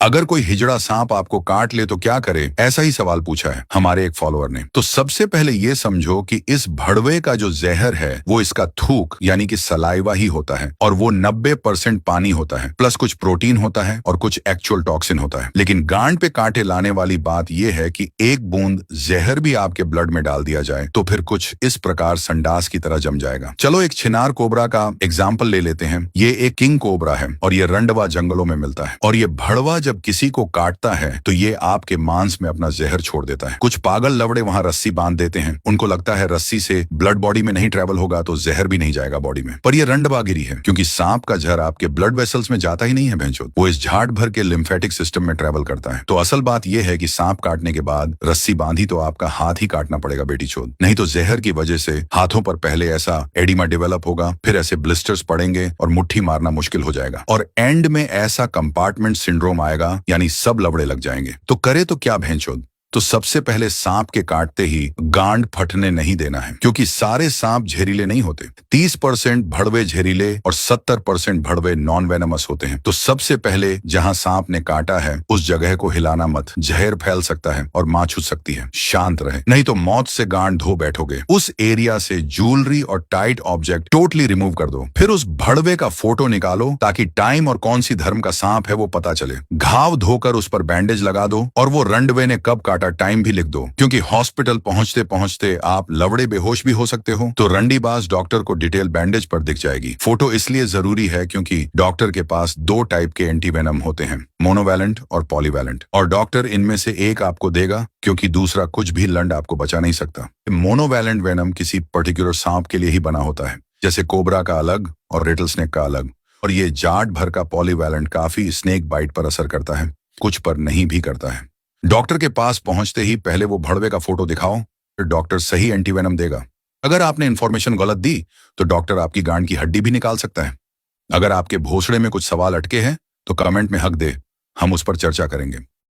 अगर कोई हिजड़ा सांप आपको काट ले तो क्या करे, ऐसा ही सवाल पूछा है हमारे एक फॉलोअर ने। तो सबसे पहले ये समझो कि इस भड़वे का जो जहर है वो इसका थूक यानी कि सलाइवा ही होता है, और वो 90% पानी होता है, प्लस कुछ प्रोटीन होता है और कुछ एक्चुअल टॉक्सिन होता है। लेकिन गांड पे कांटे लाने वाली बात यह है कि एक बूंद जहर भी आपके ब्लड में डाल दिया जाए तो फिर कुछ इस प्रकार संडास की तरह जम जाएगा। चलो एक छिनार कोबरा का एग्जाम्पल ले लेते हैं। ये एक किंग कोबरा है और ये रंडवा जंगलों में मिलता है, और ये भड़वा जब किसी को काटता है तो ये आपके मांस में अपना जहर छोड़ देता है। कुछ पागल लवड़े वहां रस्सी बांध देते हैं, उनको लगता है रस्सी से ब्लड बॉडी में नहीं ट्रेवल होगा तो जहर भी नहीं जाएगा बॉडी में, पर ये रंडवागिरी है, क्योंकि सांप का जहर आपके ब्लड वेसल्स में जाता ही नहीं है भैंचोद, वो इस झाड़ भर के लिम्फेटिक सिस्टम में ट्रेवल करता है। तो असल बात यह है कि सांप काटने के बाद रस्सी बांधी तो आपका हाथ ही काटना पड़ेगा बेटी चोद, नहीं तो जहर की वजह से हाथों पर पहले ऐसा एडिमा डेवलप होगा, फिर ऐसे ब्लिस्टर्स पड़ेंगे और मुट्ठी मारना मुश्किल हो जाएगा, और एंड में ऐसा कंपार्टमेंट सिंड्रोम आएगा, यानी सब लवड़े लग जाएंगे। तो करे तो क्या भैंचोद? तो सबसे पहले सांप के काटते ही गांड फटने नहीं देना है, क्योंकि सारे सांप जहरीले नहीं होते। 30% भड़वे जहरीले और 70% भड़वे नॉन वेनमस होते हैं। तो सबसे पहले जहां सांप ने काटा है उस जगह को हिलाना मत, जहर फैल सकता है और मां छूट सकती है। शांत रहे, नहीं तो मौत से गांड धो बैठोगे। उस एरिया से ज्वेलरी और टाइट ऑब्जेक्ट टोटली रिमूव कर दो। फिर उस भड़वे का फोटो निकालो ताकि टाइम और कौन सी धर्म का सांप है वो पता चले। घाव धोकर उस पर बैंडेज लगा दो और वो रंडवे ने कब टाइम भी लिख दो, क्योंकि हॉस्पिटल पहुंचते पहुंचते आप लवड़े बेहोश भी हो सकते हो। तो रंडीबाज डॉक्टर को डिटेल बैंडेज पर दिख जाएगी। फोटो इसलिए जरूरी है क्योंकि डॉक्टर के पास 2 टाइप के एंटीवेनम होते हैं, मोनोवैलेंट और पॉलीवैलेंट, और डॉक्टर इनमें से एक आपको देगा क्योंकि दूसरा कुछ भी लंड आपको बचा नहीं सकता। मोनोवैलेंट वेनम किसी पर्टिकुलर सांप के लिए ही बना होता है, जैसे कोबरा का अलग और रेटल स्नेक का अलग, और ये जाट भर का पॉलीवैलेंट काफी स्नेक बाइट पर असर करता है, कुछ पर नहीं भी करता है। डॉक्टर के पास पहुंचते ही पहले वो भड़वे का फोटो दिखाओ, फिर डॉक्टर सही एंटीवेनम देगा। अगर आपने इन्फॉर्मेशन गलत दी तो डॉक्टर आपकी गांड की हड्डी भी निकाल सकता है। अगर आपके भोसड़े में कुछ सवाल अटके हैं तो कमेंट में हक दे, हम उस पर चर्चा करेंगे।